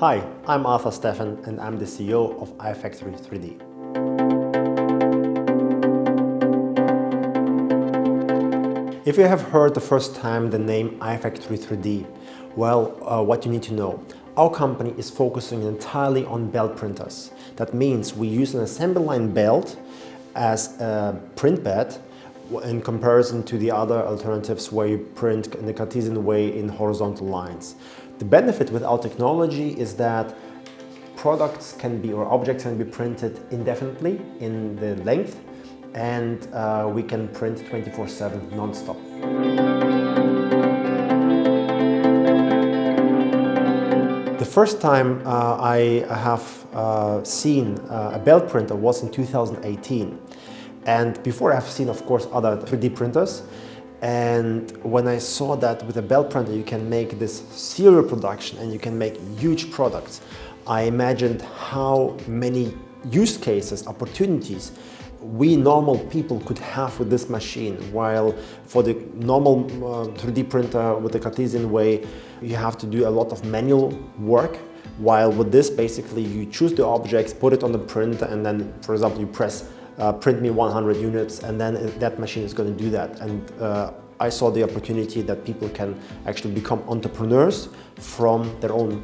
Hi, I'm Artur Steffen and I'm the CEO of iFactory3D. If you have heard the first time the name iFactory3D, what you need to know. Our company is focusing entirely on belt printers. That means we use an assembly line belt as a print bed in comparison to the other alternatives where you print in the Cartesian way in horizontal lines. The benefit with our technology is that products can be, or objects can be printed indefinitely in the length, and we can print 24/7 non-stop. The first time I have seen a belt printer was in 2018. And before I've seen, of course, other 3D printers. And when I saw that with a belt printer you can make this serial production and you can make huge products, I imagined how many use cases, opportunities we normal people could have with this machine. While for the normal 3D printer with the Cartesian way, you have to do a lot of manual work. While with this, basically, you choose the objects, put it on the printer, and then, for example, you press print me 100 units, and then that machine is going to do that. And I saw the opportunity that people can actually become entrepreneurs from their own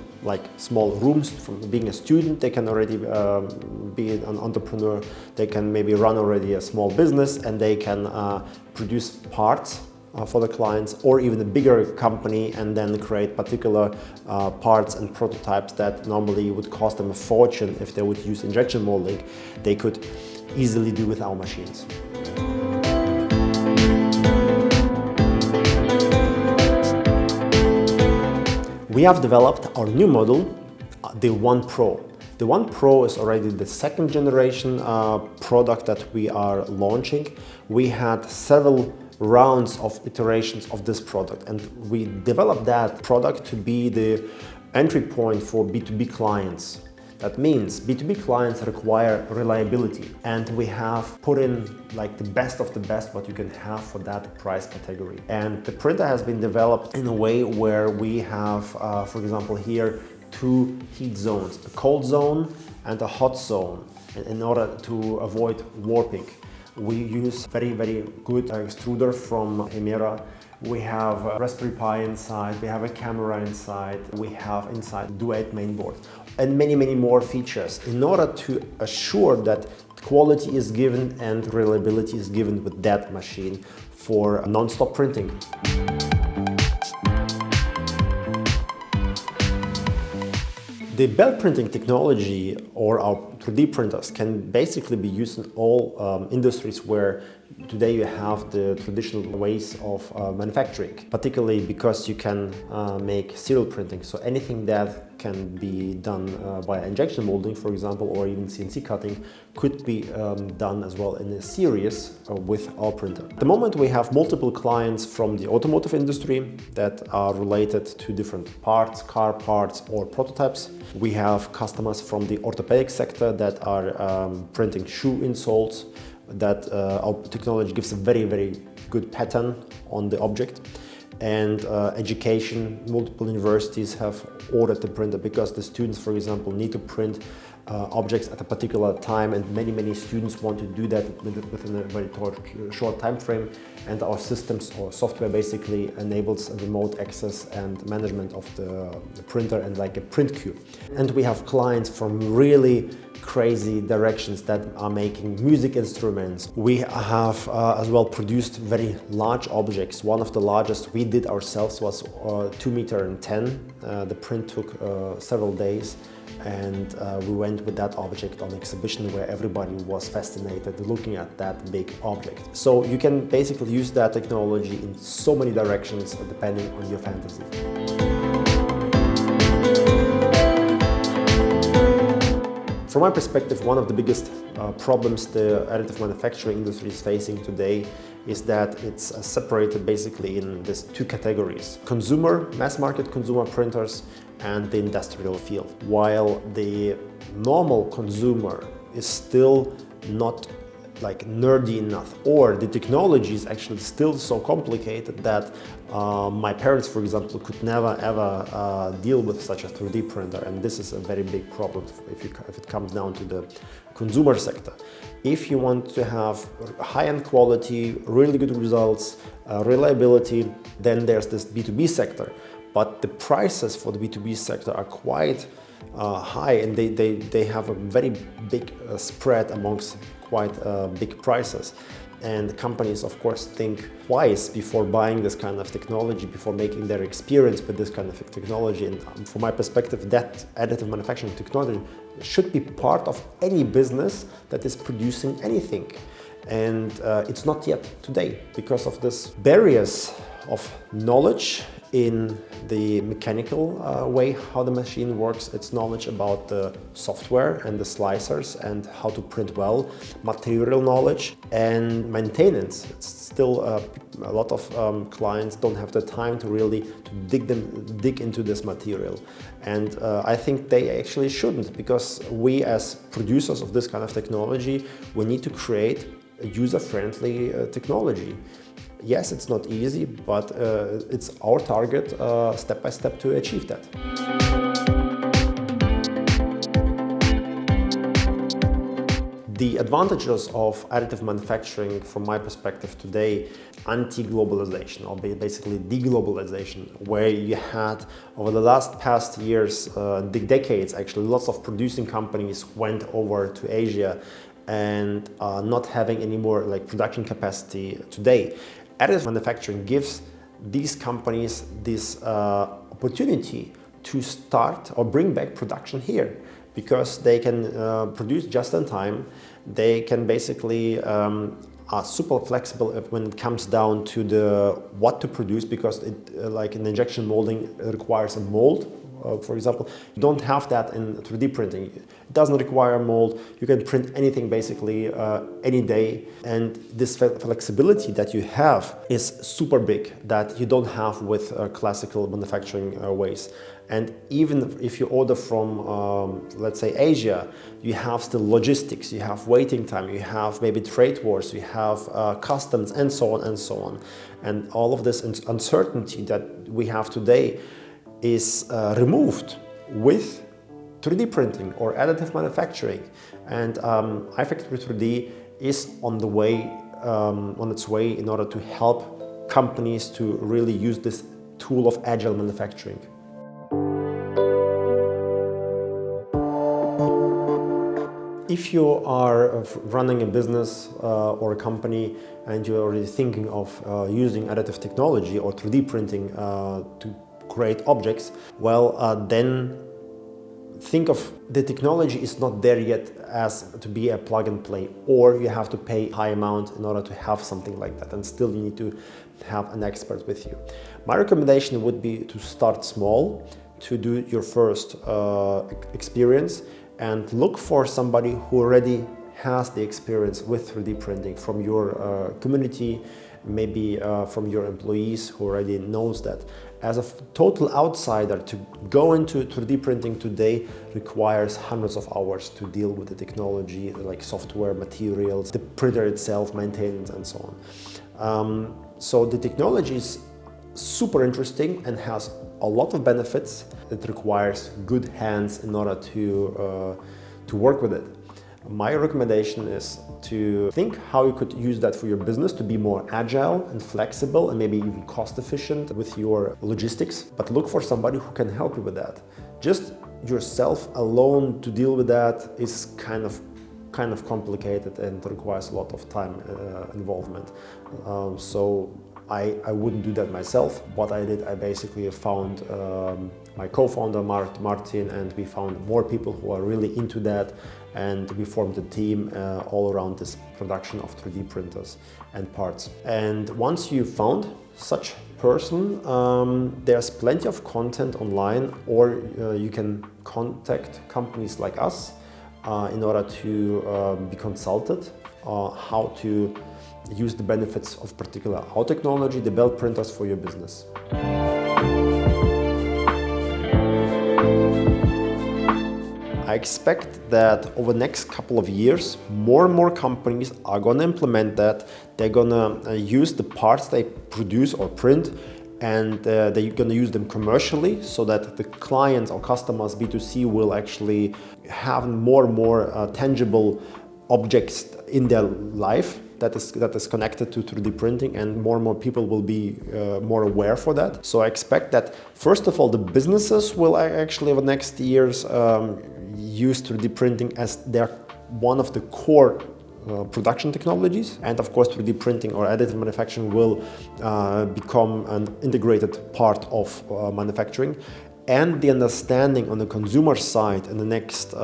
small rooms. From being a student, they can already be an entrepreneur. They can maybe run already a small business, and they can produce parts for the clients, or even a bigger company, and then create particular parts and prototypes that normally would cost them a fortune if they would use injection molding. They could easily do with our machines. We have developed our new model, the OnePro. The OnePro is already the second generation product that we are launching. We had several rounds of iterations of this product, and we developed that product to be the entry point for B2B clients. That means B2B clients require reliability, and we have put in the best of the best what you can have for that price category. And the printer has been developed in a way where we have, for example, here two heat zones, a cold zone and a hot zone, in order to avoid warping. We use very good extruder from Emera. We have a Raspberry Pi inside, we have a camera inside, we have inside Duet mainboard, and many more features in order to assure that quality is given and reliability is given with that machine for non-stop printing. The belt printing technology, or our 3D printers, can basically be used in all industries where today you have the traditional ways of manufacturing, particularly because you can make serial printing. So anything that can be done by injection molding, for example, or even CNC cutting, could be done as well in a series with our printer. At the moment we have multiple clients from the automotive industry that are related to different parts, car parts or prototypes. We have customers from the orthopedic sector that are printing shoe insoles, that our technology gives a very good pattern on the object. And education, multiple universities have ordered the printer because the students, for example, need to print objects at a particular time, and many students want to do that within a very short time frame. And our systems or software basically enables remote access and management of the printer and like a print queue. And we have clients from really crazy directions that are making music instruments. We have as well produced very large objects. One of the largest we did ourselves was 2 meter and 10. The print took several days, and we went with that object on exhibition where everybody was fascinated looking at that big object. So you can basically use that technology in so many directions depending on your fantasy. From my perspective, one of the biggest problems the additive manufacturing industry is facing today is that it's separated basically in these two categories: consumer, mass market consumer printers, and the industrial field. While the normal consumer is still not like nerdy enough, or the technology is actually still so complicated that my parents, for example, could never ever deal with such a 3D printer, and this is a very big problem if it comes down to the consumer sector. If you want to have high-end quality, really good results, reliability, then there's this B2B sector. But the prices for the B2B sector are quite high, and they have a very big spread amongst quite big prices. And companies, of course, think twice before buying this kind of technology, before making their experience with this kind of technology. And from my perspective, that additive manufacturing technology should be part of any business that is producing anything. And it's not yet today because of this barriers of knowledge in the mechanical way how the machine works, its knowledge about the software and the slicers and how to print well, material knowledge and maintenance. It's still a lot of clients don't have the time to really dig into this material, and I think they actually shouldn't, because we as producers of this kind of technology, we need to create a user-friendly technology. Yes, it's not easy, but it's our target step by step to achieve that. The advantages of additive manufacturing, from my perspective today, anti-globalization, or basically deglobalization, where you had over the past years, decades actually, lots of producing companies went over to Asia and not having any more like production capacity today. Additive manufacturing gives these companies this opportunity to start or bring back production here, because they can produce just in time. They can basically are super flexible when it comes down to what to produce, because like in injection molding, it requires a mold. For example, you don't have that in 3D printing. It doesn't require a mold. You can print anything basically any day. And this flexibility that you have is super big, that you don't have with classical manufacturing ways. And even if you order from, let's say, Asia, you have still logistics, you have waiting time, you have maybe trade wars, you have customs, and so on and so on. And all of this uncertainty that we have today is removed with 3D printing or additive manufacturing. And iFactory3D is on its way in order to help companies to really use this tool of agile manufacturing. If you are running a business or a company and you're already thinking of using additive technology or 3D printing to create objects, well, then think of the technology is not there yet as to be a plug and play, or you have to pay a high amount in order to have something like that, and still you need to have an expert with you. My recommendation would be to start small, to do your first experience, and look for somebody who already has the experience with 3D printing from your community, maybe from your employees who already knows that. As a total outsider, to go into 3D printing today requires hundreds of hours to deal with the technology, like software, materials, the printer itself, maintenance, and so on. So the technology is super interesting and has a lot of benefits. It requires good hands in order to work with it. My recommendation is to think how you could use that for your business to be more agile and flexible and maybe even cost efficient with your logistics, but look for somebody who can help you with that. Just yourself alone to deal with that is kind of complicated and requires a lot of time involvement. So I wouldn't do that myself. What I did, I basically found my co-founder Martin, and we found more people who are really into that, and we formed a team all around this production of 3D printers and parts. And once you found such person, there's plenty of content online, or you can contact companies like us in order to be consulted how to use the benefits of particular our technology, the belt printers, for your business. I I expect that over the next couple of years, more and more companies are going to implement that. They're going to use the parts they produce or print, and they're going to use them commercially so that the clients or customers, B2C, will actually have more and more tangible objects in their life that is connected to 3D printing, and more people will be more aware for that. So I expect that, first of all, the businesses will actually over the next years use 3D printing as their one of the core production technologies. And of course 3D printing or additive manufacturing will become an integrated part of manufacturing. And the understanding on the consumer side in the next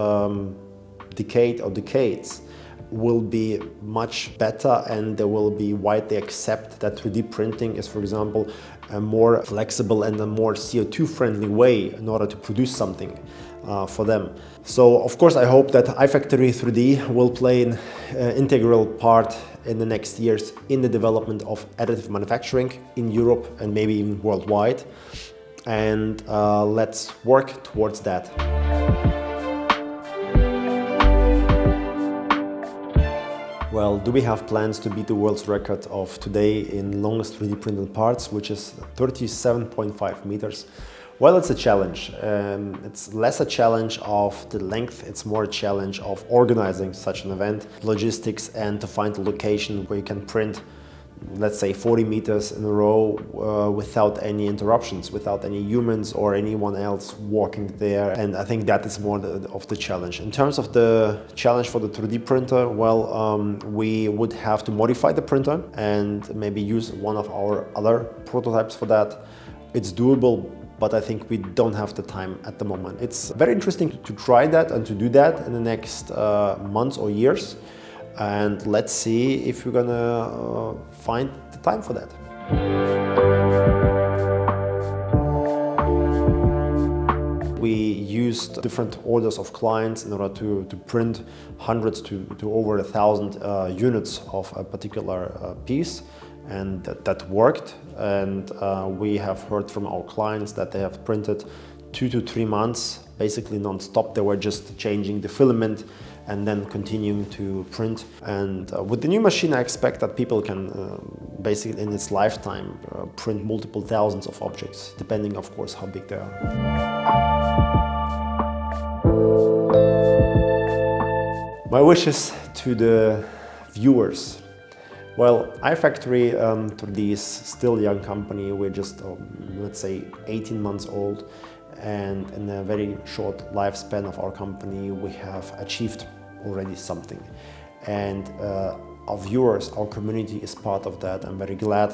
decade or decades will be much better, and they will be widely accept that 3D printing is, for example, a more flexible and a more CO2 friendly way in order to produce something for them. So of course I hope that iFactory3D will play an integral part in the next years in the development of additive manufacturing in Europe and maybe even worldwide, and let's work towards that. Well, do we have plans to beat the world's record of today in longest 3D printed parts, which is 37.5 meters? Well, it's a challenge. It's less a challenge of the length, it's more a challenge of organizing such an event, logistics, and to find a location where you can print, let's say, 40 meters in a row without any interruptions, without any humans or anyone else walking there. And I think that is more of the challenge. In terms of the challenge for the 3D printer, well, we would have to modify the printer and maybe use one of our other prototypes for that. It's doable, but I think we don't have the time at the moment. It's very interesting to try that and to do that in the next months or years. And let's see if we're gonna find the time for that. We used different orders of clients in order to print hundreds to over 1,000 units of a particular piece, and that worked. And we have heard from our clients that they have printed 2 to 3 months, basically non-stop. They were just changing the filament and then continuing to print. And with the new machine, I expect that people can basically in its lifetime print multiple thousands of objects, depending of course how big they are. My wishes to the viewers. Well, iFactory3D is still a young company. We're just, let's say, 18 months old. And in a very short lifespan of our company, we have achieved already something. And our viewers, our community is part of that. I'm very glad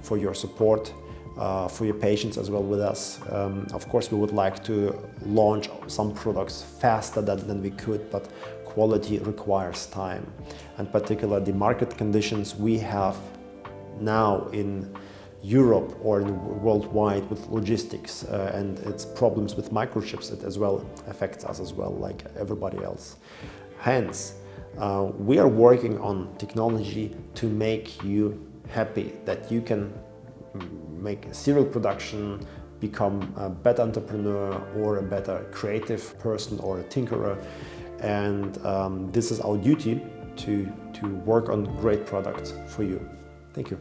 for your support, for your patience as well with us. Of course, we would like to launch some products faster than we could, but quality requires time. And particularly the market conditions we have now in Europe or worldwide with logistics and its problems with microchips, it as well affects us as well, like everybody else. Hence, we are working on technology to make you happy, that you can make serial production, become a better entrepreneur or a better creative person or a tinkerer. And this is our duty to work on great products for you. Thank you.